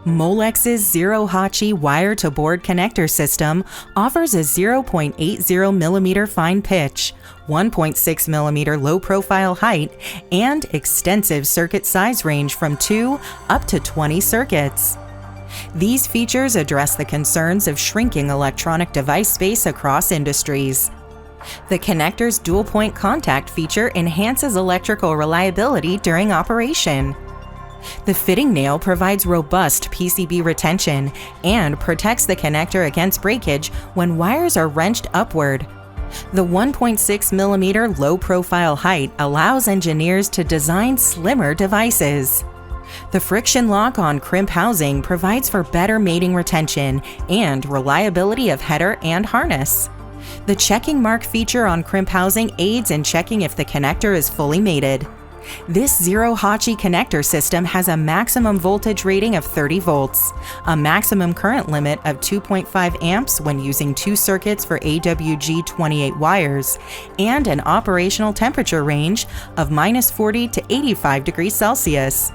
Molex's Zero-Hachi wire-to-board connector system offers a 0.80mm fine pitch, 1.6mm low-profile height, and extensive circuit size range from 2 up to 20 circuits. These features address the concerns of shrinking electronic device space across industries. The connector's dual-point contact feature enhances electrical reliability during operation. The fitting nail provides robust PCB retention and protects the connector against breakage when wires are wrenched upward. The 1.6mm low-profile height allows engineers to design slimmer devices. The friction lock on crimp housing provides for better mating retention and reliability of header and harness. The checking mark feature on crimp housing aids in checking if the connector is fully mated. This Zero-Hachi connector system has a maximum voltage rating of 30 volts, a maximum current limit of 2.5 amps when using 2 circuits for AWG 28 wires, and an operational temperature range of -40 to 85 degrees Celsius.